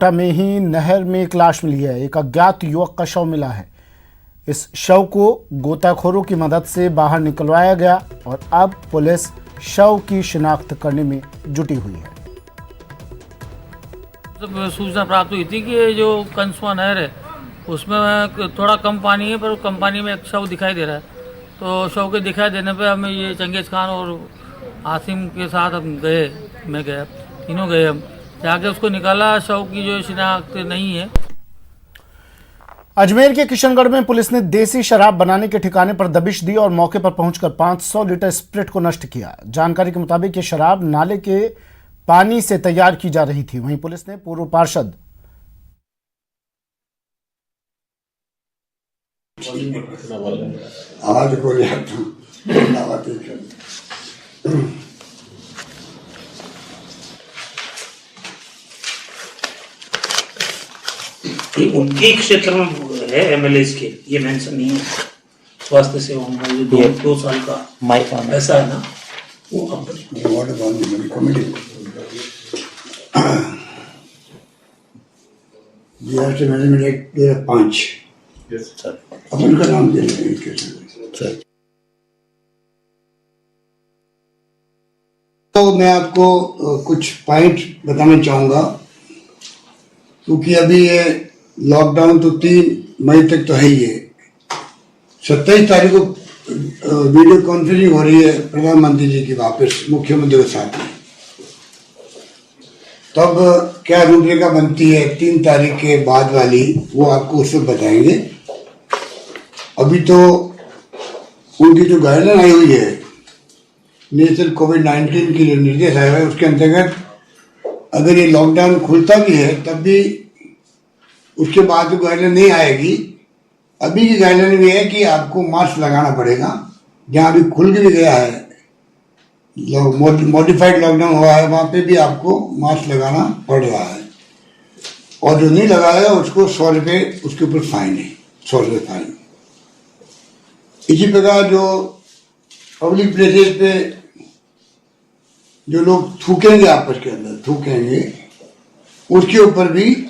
कोटा में ही नहर में एक लाश मिली है। एक अज्ञात युवक का शव मिला है। इस शव को गोताखोरों की मदद से बाहर निकलवाया गया और अब पुलिस शव की शिनाख्त करने में जुटी हुई है। सूचना प्राप्त हुई थी कि ये जो कंसुआ नहर है उसमें थोड़ा कम पानी है, पर कम पानी में एक शव दिखाई दे रहा है। तो शव के दिखाई देने पे हमें ये चंगेज खान और आसिम के साथ हम गए, मैं गया, तीनों गए। हम जाके उसको निकाला। शव की जो शिनाख्त नहीं है। अजमेर के किशनगढ़ में पुलिस ने देसी शराब बनाने के ठिकाने पर दबिश दी और मौके पर पहुंचकर 500 लीटर स्प्रिट को नष्ट किया। जानकारी के मुताबिक ये शराब नाले के पानी से तैयार की जा रही थी। वहीं पुलिस ने पूर्व पार्षद आवाज को उनके क्षेत्र में है एमएलए के, ये मेंशन नहीं है। स्वास्थ्य सेवा में जो 2 साल का ऐसा है ना, वो कंपनी बिहार से मैनेजमेंट एक्ट 2005 अपन का नाम दे रहे हैं। तो मैं आपको कुछ पॉइंट बताना चाहूंगा, क्योंकि अभी ये लॉकडाउन तो 3 मई तक तो है ही है। 27 तारीख को वीडियो कॉन्फ्रेंसिंग हो रही है प्रधानमंत्री जी की वापस मुख्यमंत्री के साथ में। तब क्या रूपरेखा बनती है 3 तारीख के बाद वाली, वो आपको उस वक्त बताएंगे। अभी तो उनकी जो गाइडलाइन आई हुई है, नेशनल कोविड-19 की जो निर्देश आया है, उसके अंतर्गत अगर ये लॉकडाउन खुलता भी है तब भी उसके बाद जो गाइडलाइन नहीं आएगी। अभी की गाइडलाइन ये है कि आपको मास्क लगाना पड़ेगा। जहाँ अभी खुल भी गया है, मॉडिफाइड लॉकडाउन हुआ है, वहाँ पे भी आपको मास्क लगाना पड़ रहा है। और जो नहीं लगाया उसको 100 रुपये उसके ऊपर फाइन है, 100 रुपये फाइन। इसी प्रकार जो पब्लिक प्लेसेस पे जो लोग थूकेंगे, आपस के अंदर थूकेंगे, उसके ऊपर भी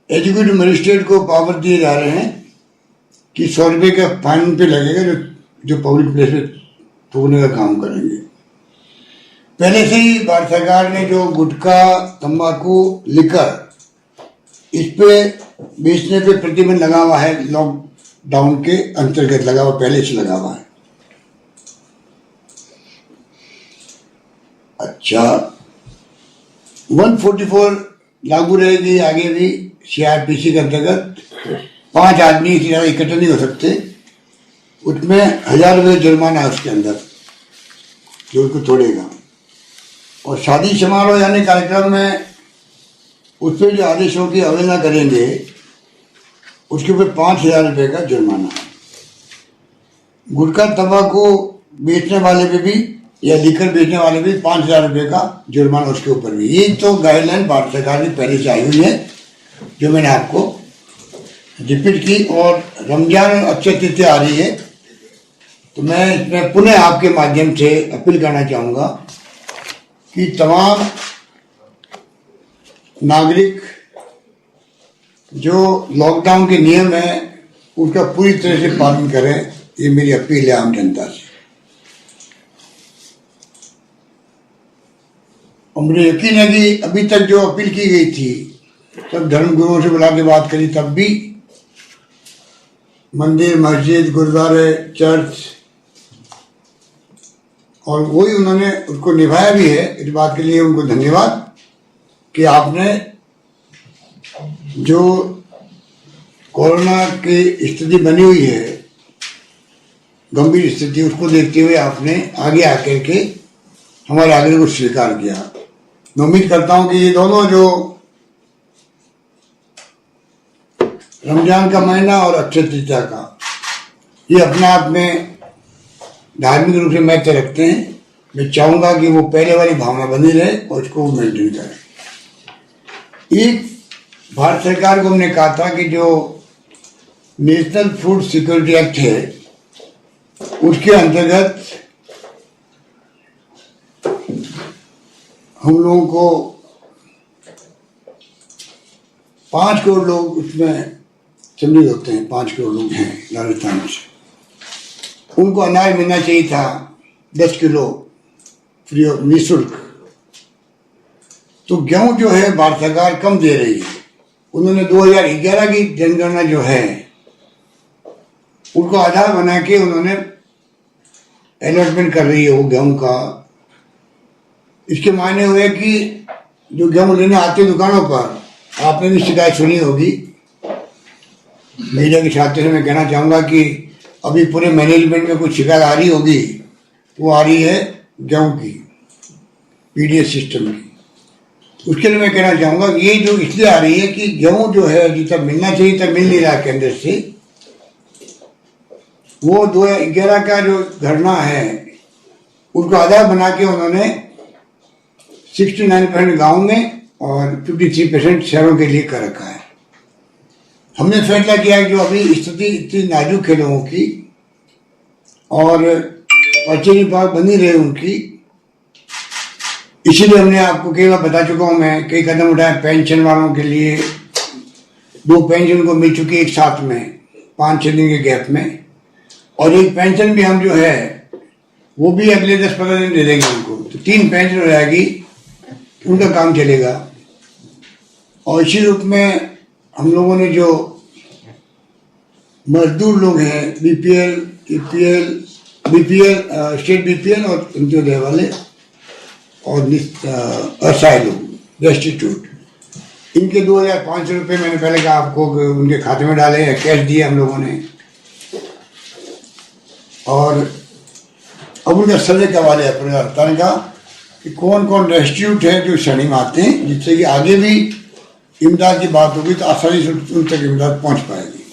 एग्जीक्यूटिव मजिस्ट्रेट को पावर दिए जा रहे हैं कि 100 रुपये का फाइन पे लगेगा जो पब्लिक प्लेस पे थूकने का काम करेंगे। पहले से ही भारत सरकार ने जो गुटखा, तंबाकू, लिकर, इस पे बेचने पे प्रतिबंध लगा हुआ है। लॉकडाउन के अंतर्गत लगा हुआ, पहले से लगा हुआ है। अच्छा, 144 लागू रहेगी आगे भी। सीआरपीसी के अंतर्गत 5 आदमी इसी तरह इकट्ठे नहीं हो सकते। उसमें 1000 रुपये जुर्माना है उसके अंदर, जो उसको तोड़ेगा। और शादी समारोह यानी कार्यक्रम में उस पर जो आदेशों की अवहेलना करेंगे उसके ऊपर 5000 रुपये का जुर्माना है। गुटखा, तंबाकू बेचने वाले पे भी या लीकर बेचने वाले भी 5000 रुपये का जुर्माना उसके ऊपर भी। ये तो गाइडलाइन भारत सरकार की पहले से आई हुई है, जो मैंने आपको रिपीट की। और रमजान अक्षय तृतीया आ रही है, तो मैं इसमें पुनः आपके माध्यम से अपील करना चाहूँगा कि तमाम नागरिक जो लॉकडाउन के नियम है उसका पूरी तरह से पालन करें। ये मेरी अपील है आम जनता से। और मुझे यकीन है कि अभी तक जो अपील की गई थी, सब धर्मगुरुओं से बुला के बात करी, तब भी मंदिर, मस्जिद, गुरुद्वारे, चर्च, और वही उन्होंने उसको निभाया भी है। इस बात के लिए उनको धन्यवाद कि आपने जो कोरोना की स्थिति बनी हुई है, गंभीर स्थिति, उसको देखते हुए आपने आगे आकर के हमारे आग्रह को स्वीकार किया। मैं उम्मीद करता हूं कि ये दोनों, जो रमजान का महीना और अक्षय तृतीया का, ये अपने आप में धार्मिक रूप से महत्व रखते हैं। मैं चाहूंगा कि वो पहले वाली भावना बनी रहे और उसको वो मेंटेन करें। एक भारत सरकार को हमने कहा था कि जो नेशनल फूड सिक्योरिटी एक्ट है, उसके अंतर्गत हम लोगों को 5 करोड़ लोग उसमें सम्मिलित होते हैं। 5 करोड़ लोग हैं राजस्थान में से। उनको अनाज मिलना चाहिए था 10 किलो फ्री ऑफ निःशुल्क। तो गेहूं जो है भारत सरकार कम दे रही है। उन्होंने 2011 की जनगणना जो है उनको आधार बना के उन्होंने अलॉटमेंट कर रही है वो गेहूं का। इसके मायने हुए कि जो गेहूं लेने आते हैं दुकानों पर, आपने भी शिकायत सुनी होगी। मीडिया के छात्र से मैं कहना चाहूँगा कि अभी पूरे मैनेजमेंट में कुछ शिकायत आ रही होगी, वो आ रही है गेहूं की पीडीएस सिस्टम की। उसके लिए मैं कहना चाहूँगा ये जो इसलिए आ रही है कि गेहूं जो है जितना मिलना चाहिए तब मिल नहीं रहा केंद्र से। वो 2011 का जो घटना है उसको आधार बना के उन्होंने 69% गाँव में और 53% शहरों के लिए कर रखा है। हमने फैसला किया कि जो अभी स्थिति इतनी नाजुक है लोगों की और पर्चे विभाग बनी रहे उनकी, इसीलिए हमने आपको कई बार बता चुका हूँ मैं, कई कदम उठाए पेंशन वालों के लिए। 2 पेंशन को मिल चुकी एक साथ में 5-6 दिन के गैप में, और एक पेंशन भी हम जो है वो भी अगले 10-15 दिन दे देंगे उनको। तो 3 पेंशन हो जाएगी, उनका काम चलेगा। और इसी रूप में हम लोगों ने जो मजदूर लोग हैं बीपीएल, स्टेट बीपीएल और अंत्योदय वाले और असहाय लोग डेस्टिट्यूट, इनके 2500 रुपये मैंने पहले कहा आपको उनके खाते में डाले हैं, कैश दिए हम लोगों ने। और अब उनका सजे के हवाले है परिवर्तन का कि कौन कौन रेस्टिट्यूट है जो श्रेणी में आते हैं, जिससे कि आगे भी इमदाद की बात होगी तो आसानी से उन तक इमदाद पहुंच पाएगी।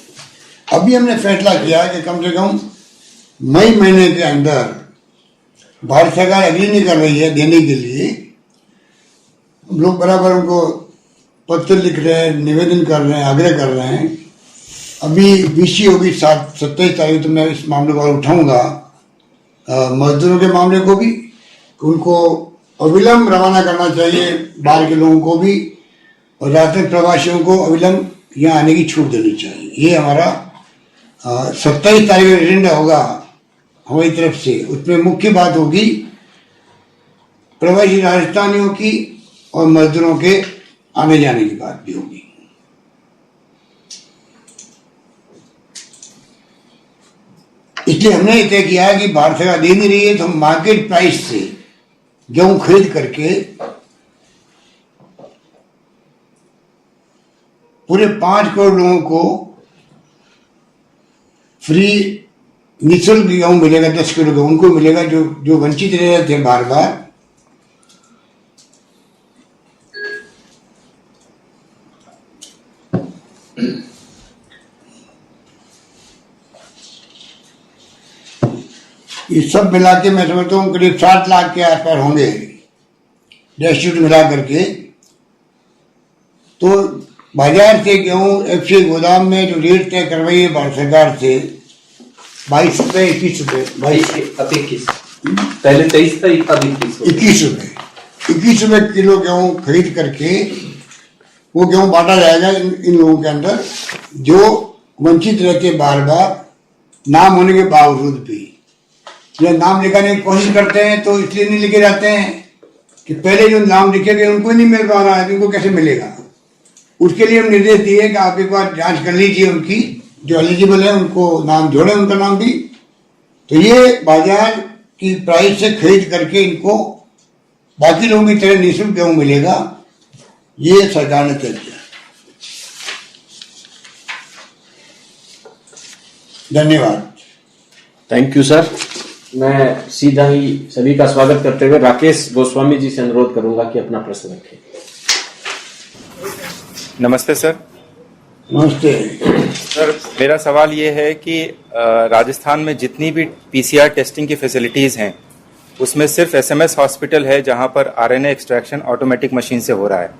अभी हमने फैसला किया कि कम से कम मई महीने के अंदर, भारत सरकार अग्री नहीं कर रही है देने के लिए, लोग बराबर उनको पत्र लिख रहे हैं, निवेदन कर रहे हैं, आग्रह कर रहे हैं। अभी बीसी होगी 27 तारीख, तो मैं इस मामले को उठाऊंगा, मजदूरों के मामले को भी, उनको अविलंब रवाना करना चाहिए बाहर के लोगों को भी, और राजस्थान प्रवासियों को अविलंब यहाँ आने की छूट देनी चाहिए। ये हमारा 27 तारीख का एजेंडा होगा हमारी तरफ से। उसमें मुख्य बात होगी प्रवासी राजस्थानियों की और मजदूरों के आने जाने की बात भी होगी। इसलिए हमने ये तय किया है कि भारत सरकार दे नहीं रही है तो हम मार्केट प्राइस से गेहूं खरीद करके पूरे 5 करोड़ लोगों को फ्री निःशुल्क गेहूं मिलेगा। 10 किलो गेहूं उनको मिलेगा जो वंचित रह रहे थे बार बार। ये सब मिला के मैं समझता हूँ करीब 7 लाख के आसपास होंगे डिस्ट्रीब्यूट मिला करके। तो बाजार से गेहूं एफसीआई गोदाम में जो रेट तय करवाई है भारत सरकार से 22 रुपये 21 रुपये 21 पहले 23 था, अब 21 रुपये किलो गेहूं खरीद करके वो गेहूं बांटा जाएगा इन लोगों के अंदर जो वंचित रहते बार बार नाम होने के बावजूद भी। या नाम लिखाने की कोशिश करते हैं तो इसलिए नहीं लिखे जाते हैं कि पहले जो नाम लिखे गए उनको नहीं मिल पा रहा है, उनको कैसे मिलेगा। उसके लिए हम निर्देश दिए कि आप एक बार जांच कर लीजिए, उनकी जो एलिजिबल है उनको नाम जोड़े, उनका नाम भी। तो ये बाजार की प्राइस से खरीद करके इनको बाकी लोगों की तरह निःशुल्क गेहूं मिलेगा, ये सरकार ने तय किया। धन्यवाद। Thank you sir. मैं सीधा ही सभी का स्वागत करते हुए राकेश गोस्वामी जी से अनुरोध करूंगा कि अपना प्रश्न रखें। नमस्ते सर। नमस्ते सर, मेरा सवाल ये है कि राजस्थान में जितनी भी पीसीआर टेस्टिंग की फैसिलिटीज़ हैं उसमें सिर्फ एसएमएस हॉस्पिटल है जहां पर आरएनए एक्सट्रैक्शन ऑटोमेटिक मशीन से हो रहा है,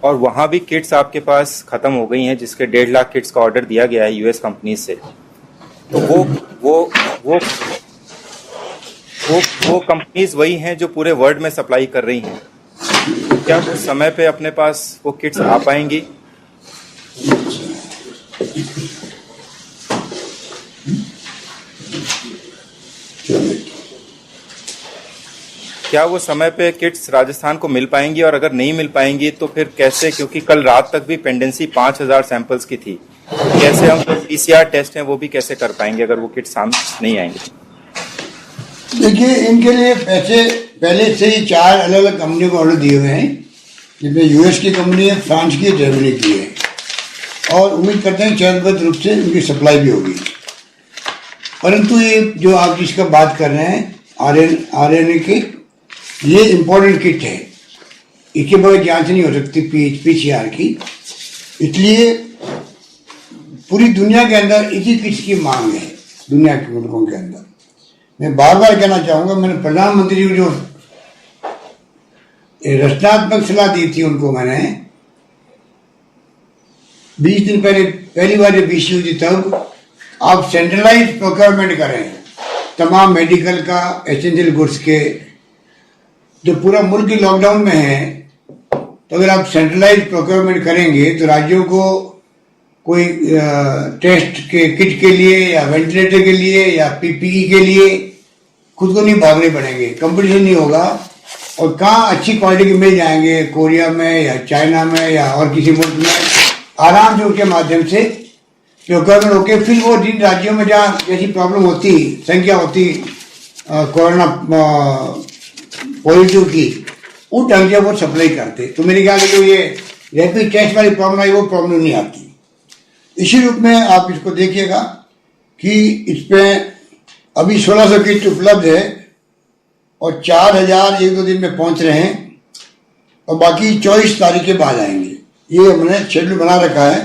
और वहां भी किट्स आपके पास ख़त्म हो गई हैं जिसके 1.5 लाख किट्स का ऑर्डर दिया गया है यूएस कंपनी से। तो वो कंपनीज वही हैं जो पूरे वर्ल्ड में सप्लाई कर रही हैं। क्या कुछ समय पे अपने पास वो किट्स आ पाएंगी? क्या वो समय पे किट्स राजस्थान को मिल पाएंगी, और अगर नहीं मिल पाएंगी तो फिर कैसे? क्योंकि कल रात तक भी पेंडेंसी 5000 सैंपल्स की थी। कैसे हम पीसीआर टेस्ट हैं वो भी कैसे कर पाएंगे अगर वो किट्स सामने नहीं आएंगे? देखिए, इनके लिए पैसे पहले से ही 4 अलग अलग कंपनियों को ऑर्डर दिए हुए हैं, जिसमें यूएस की कंपनी है, फ्रांस की है, जर्मनी की है, और उम्मीद करते हैं चरणबद्ध रूप से उनकी सप्लाई भी होगी। परंतु ये जो आप जिसका बात कर रहे हैं आरएनए की, ये इम्पोर्टेंट किट है, इसके बगैर जांच नहीं हो सकती पीसीआर की। इसलिए पूरी दुनिया के अंदर इसी किट की मांग है, दुनिया के मुल्कों के अंदर। मैं बार बार कहना चाहूंगा, मैंने प्रधानमंत्री जी को जो रचनात्मक सलाह दी थी, उनको मैंने 20 दिन पहले पहली बार जब इश्यू थी, तब आप सेंट्रलाइज प्रोक्योरमेंट करें तमाम मेडिकल का, एसेंशियल गुड्स के। जो पूरा मुल्क ही लॉकडाउन में है, तो अगर आप सेंट्रलाइज प्रोक्योरमेंट करेंगे तो राज्यों को कोई टेस्ट के किट के लिए या वेंटिलेटर के लिए या पीपीई के लिए खुद को नहीं भागने पड़ेंगे, कंपटीशन नहीं होगा, और कहाँ अच्छी क्वालिटी के मिल जाएंगे, कोरिया में या चाइना में या और किसी मुल्क में, आराम से उनके माध्यम से प्रोक्योरमेंट होके फिर वो जिन राज्यों में जहाँ जैसी प्रॉब्लम होती, संख्या होती कोरोना पॉजिटिव की, उस ढंग से वो सप्लाई करते। तो मेरे ख्याल से ये रैपिड टेस्ट वाली प्रॉब्लम आई, वो प्रॉब्लम नहीं आती। इसी रूप में आप इसको देखिएगा कि इसमें अभी 1600 किट उपलब्ध है और 4000 1-2 दिन में पहुंच रहे हैं, और बाकी 24 तारीख के बाद आएंगे। ये हमने शेड्यूल बना रखा है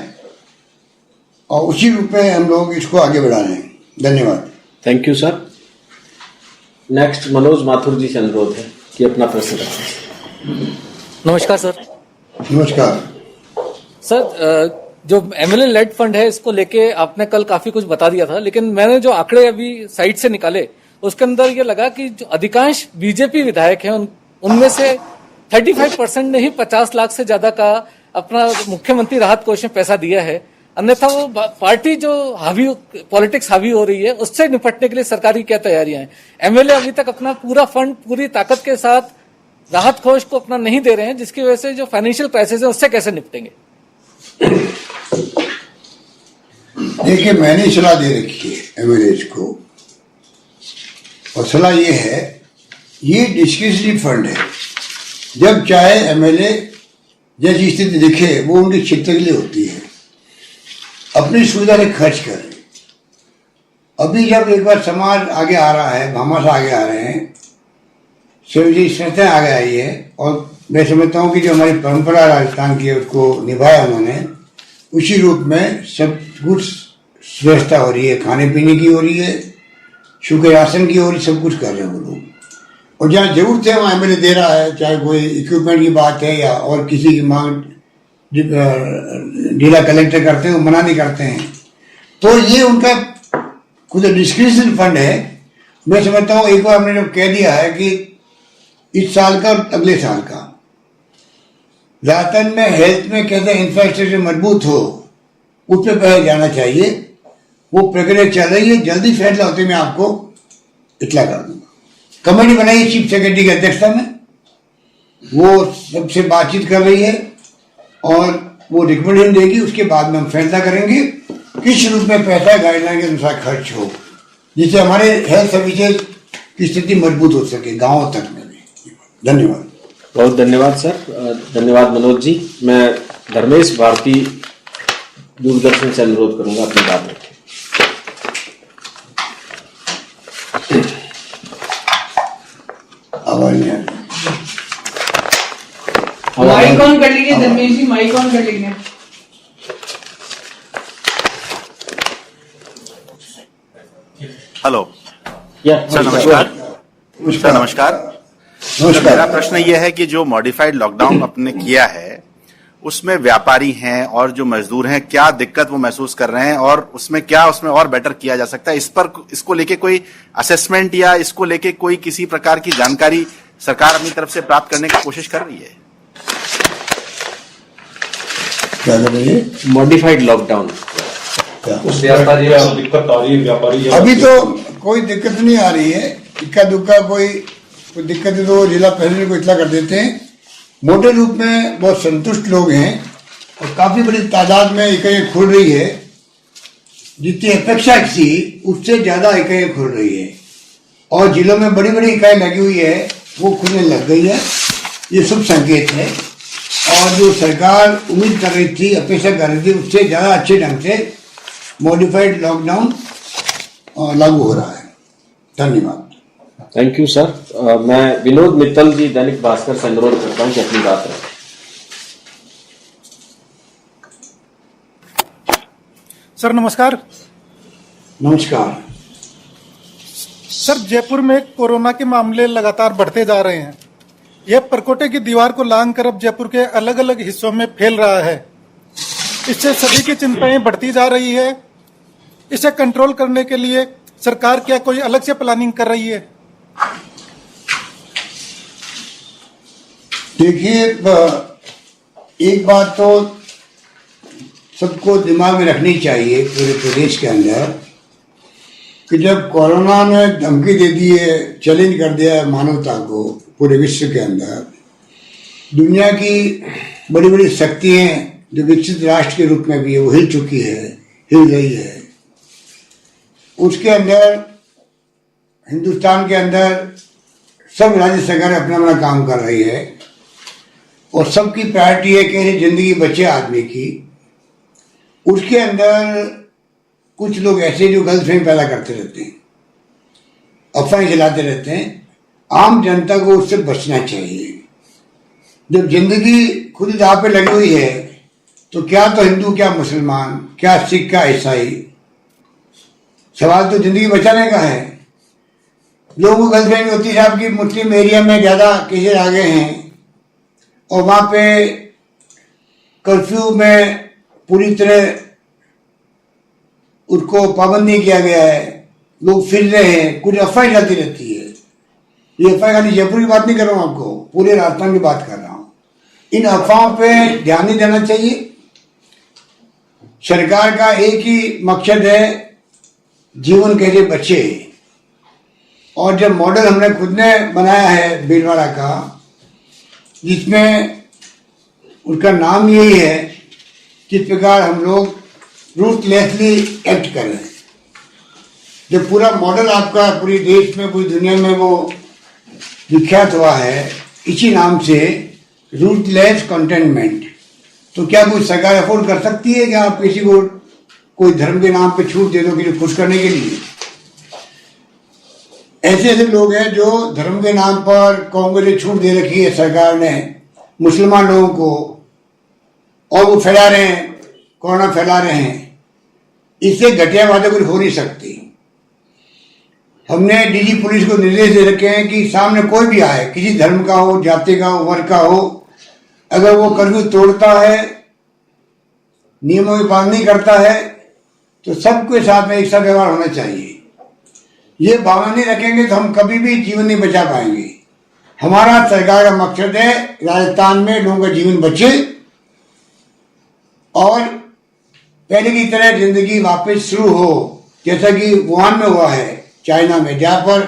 और उसी रूप में हम लोग इसको आगे बढ़ा रहे हैं। धन्यवाद। Thank you sir. Next Manoj Mathur ji से अनुरोध है कि अपना प्रश्न रखें। नमस्कार सर। नमस्कार सर, जो एमएलए लेड फंड है, इसको लेके आपने कल काफी कुछ बता दिया था, लेकिन मैंने जो आंकड़े अभी साइट से निकाले, उसके अंदर ये लगा कि जो अधिकांश बीजेपी विधायक हैं, उनमें से 35% ने ही 50 लाख से ज्यादा का अपना मुख्यमंत्री राहत कोष में पैसा दिया है। अन्यथा वो पार्टी जो पॉलिटिक्स हावी हो रही है, उससे निपटने के लिए सरकार की क्या तैयारियां हैं? एमएलए अभी तक अपना पूरा फंड पूरी ताकत के साथ राहत कोष को अपना नहीं दे रहे हैं, जिसकी वजह से जो फाइनेंशियल क्राइसिस है उससे कैसे निपटेंगे? देखिए, मैंने सलाह दे रखी है एमएलए को, और सलाह ये है, ये डिस्क्रिशनरी फंड है। जब चाहे एमएलए जैसी स्थिति दिखे, वो उनकी क्षेत्र के लिए होती है, अपनी सुविधा से खर्च करें। अभी जब एक बार समाज आगे आ रहा है, भामाशाह आगे आ रहे हैं, शिवजी संस्थाएं आगे आई है, और मैं समझता हूँ कि जो हमारी परंपरा राजस्थान की है उसको निभाया उन्होंने, उसी रूप में सब कुछ व्यवस्था हो रही है, खाने पीने की हो रही है, सूखे राशन की हो रही, सब कुछ कर रहे हैं वो लोग। और जहाँ जरूरत है वहाँ एमएलए दे रहा है, चाहे कोई इक्विपमेंट की बात है या और किसी की मांग जिला कलेक्टर करते हैं, वो मना नहीं करते हैं। तो ये उनका खुद डिस्क्रिप्शन फंड है। मैं समझता हूँ एक बार हमने जब कह दिया है कि इस साल का और अगले साल का राजस्थान में हेल्थ में कहते हैं इंफ्रास्ट्रक्चर मजबूत हो, उस पर पहले जाना चाहिए। वो प्रक्रिया चल रही है, जल्दी फैसला होते मैं आपको इतला कर दूंगा। कमेटी बनाई चीफ सेक्रेटरी की अध्यक्षता में, वो सबसे बातचीत कर रही है और वो रिकमेंडेशन देगी, उसके बाद में हम फैसला करेंगे किस रूप में पैसा गाइडलाइन के अनुसार खर्च हो, जिससे हमारे हेल्थ सर्विसेज की स्थिति मजबूत हो सके गाँव तक में भी। धन्यवाद। बहुत धन्यवाद सर। धन्यवाद मनोज जी। मैं धर्मेश भारती दूरदर्शन से अनुरोध करूंगा अपनी बात रखें। आवाज नहीं आ रही। माइक ऑन कर लीजिए धर्मेश जी, माइक ऑन कर लीजिए। हेलो सर, नमस्कार। सर नमस्कार। नमस्कार। मेरा प्रश्न ये है कि जो मॉडिफाइड लॉकडाउन आपने किया है, उसमें व्यापारी हैं और जो मजदूर हैं, क्या दिक्कत वो महसूस कर रहे हैं, और उसमें और बेटर किया जा सकता है? इसको लेके कोई असेसमेंट या इसको लेके कोई किसी प्रकार की जानकारी सरकार अपनी तरफ से प्राप्त करने की कोशिश कर रही है? क्या कर रही है? मॉडिफाइड लॉकडाउन क्या? दिक्कत आ रही है व्यापारी अभी तो कोई दिक्कत नहीं आ रही है, इक्का दुक्का कोई दिक्कत है तो जिला प्रशासन को इतला कर देते हैं। मोटे रूप में बहुत संतुष्ट लोग हैं और काफी बड़ी तादाद में इकाइयां खुल रही है। जितनी अपेक्षा थी उससे ज्यादा इकाइयां खुल रही है और जिलों में बड़ी बड़ी इकाई लगी हुई है वो खुलने लग गई है। ये शुभ संकेत है और जो सरकार उम्मीद कर रही थी, अपेक्षा कर रही थी, उससे ज्यादा अच्छे ढंग से मॉडिफाइड लॉकडाउन लागू हो रहा है। धन्यवाद। Thank you sir. मैं विनोद मित्तल जी दैनिक भास्कर से अनुरोध करता हूं कि अपनी बात रखें। सर नमस्कार। नमस्कार सर, जयपुर में कोरोना के मामले लगातार बढ़ते जा रहे हैं। यह परकोटे की दीवार को लांघकर अब जयपुर के अलग अलग हिस्सों में फैल रहा है। इससे सभी की चिंताएं बढ़ती जा रही है। इसे कंट्रोल करने के लिए सरकार क्या कोई अलग से प्लानिंग कर रही है? देखिए, एक बात तो सबको दिमाग में रखनी चाहिए पूरे प्रदेश के अंदर कि जब कोरोना ने धमकी दे दी है, चैलेंज कर दिया है मानवता को पूरे विश्व के अंदर, दुनिया की बड़ी बड़ी शक्तियां जो विकसित राष्ट्र के रूप में भी है वो हिल चुकी है, हिल रही है। उसके अंदर हिंदुस्तान के अंदर सब राज्य सरकार अपना अपना काम कर रही है और सबकी प्रायोरिटी है कि जिंदगी बचे आदमी की। उसके अंदर कुछ लोग ऐसे जो गलतफहमी पैदा करते रहते हैं, अफवाहें चलाते रहते हैं। आम जनता को उससे बचना चाहिए। जब जिंदगी खुद दांव पे लगी हुई है तो क्या तो हिंदू, क्या मुसलमान, क्या सिख, क्या ईसाई, सवाल तो जिंदगी बचाने का है। लोगों को गलतफहमी होती है साहब कि मुस्लिम एरिया में ज्यादा केसेस आ गए हैं और वहां पे कर्फ्यू में पूरी तरह उसको पाबंद नहीं किया गया है, लोग फिर रहे हैं, कुछ अफवाहें चलती रहती है। ये अफवाह खाली जयपुर की बात नहीं कर रहा हूं, आपको पूरे राजस्थान की बात कर रहा हूं। इन अफवाहों पे ध्यान नहीं देना चाहिए। सरकार का एक ही मकसद है जीवन कैसे बचे, और जब मॉडल हमने खुद ने बनाया है भीलवाड़ा का, जिसमें उसका नाम यही है किस प्रकार हम लोग रूथलेसली एक्ट कर रहे हैं। जब पूरा मॉडल आपका पूरी देश में, पूरी दुनिया में वो विख्यात हुआ है इसी नाम से, रूथलेस कंटेनमेंट, तो क्या कोई सरकार अफोर्ड कर सकती है कि आप किसी को कोई धर्म के नाम पे छूट दे दो किसी खुश करने के लिए? ऐसे ऐसे लोग हैं जो धर्म के नाम पर कौम के लिए छूट दे रखी है सरकार ने मुसलमान लोगों को, और वो फैला रहे हैं, कोरोना फैला रहे हैं। इससे घटिया बातें कुछ हो नहीं सकती। हमने डीजी पुलिस को निर्देश दे रखे हैं कि सामने कोई भी आए, किसी धर्म का हो, जाति का हो, वर्ग का हो, अगर वो कर्फ्यू तोड़ता है, नियमों की पालना नहीं करता है, तो सबके साथ में एक सा व्यवहार होना चाहिए। ये भावना नहीं रखेंगे तो हम कभी भी जीवन नहीं बचा पाएंगे। हमारा सरकार का मकसद है राजस्थान में लोगों का जीवन बचे और पहले की तरह जिंदगी वापस शुरू हो, जैसा कि वुहान में हुआ है, चाइना में, जहां पर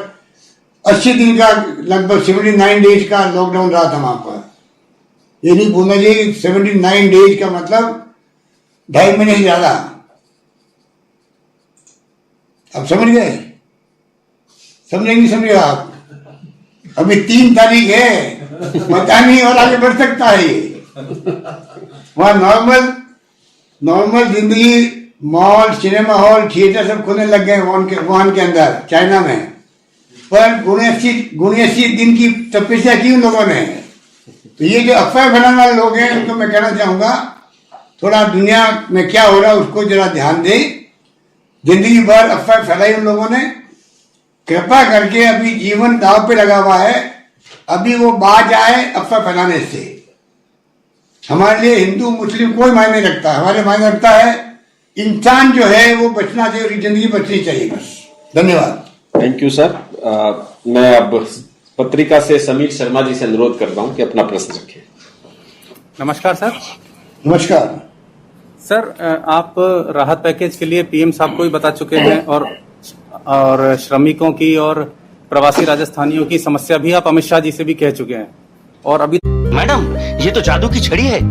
80 दिन का, लगभग 79 डेज का लॉकडाउन रहा था वहां पर। ये नहीं भूलना चाहिए 79 डेज का मतलब 2.5 महीने से ज्यादा। अब समझ गए? समझे नहीं समझे आप? अभी 3 तारीख है, पता नहीं और आगे बढ़ सकता है ये। वहां नॉर्मल जिंदगी, मॉल, सिनेमा हॉल, थिएटर सब खुलने लग गए वुहान के अंदर, चाइना में। पर 79 दिन की तपस्या की उन लोगों ने। तो ये जो अफवाह बनाने वाले लोग हैं उनको मैं कहना चाहूंगा, थोड़ा दुनिया में क्या हो रहा है उसको जरा ध्यान दे। जिंदगी भर अफवाह फैलाई उन लोगों ने। कृपा करके अभी जीवन दांव पे लगा हुआ है, अभी वो बाज आए अफवाह फैलाने से। हमारे लिए हिंदू मुस्लिम कोई मायने नहीं रखता, हमारे मायने रखता है इंसान जो है वो बचना चाहिए, उसकी जिंदगी बचनी चाहिए बस। धन्यवाद। Thank you sir. मैं अब पत्रिका से समीर शर्मा जी से अनुरोध करता हूं कि अपना प्रश्न रखें। नमस्कार सर। नमस्कार। सर आप राहत पैकेज के लिए पीएम साहब को भी बता चुके हैं और श्रमिकों की और प्रवासी राजस्थानियों की समस्या भी आप अमित शाह जी से भी कह चुके हैं और अभी मैडम ये तो जादू की छड़ी है।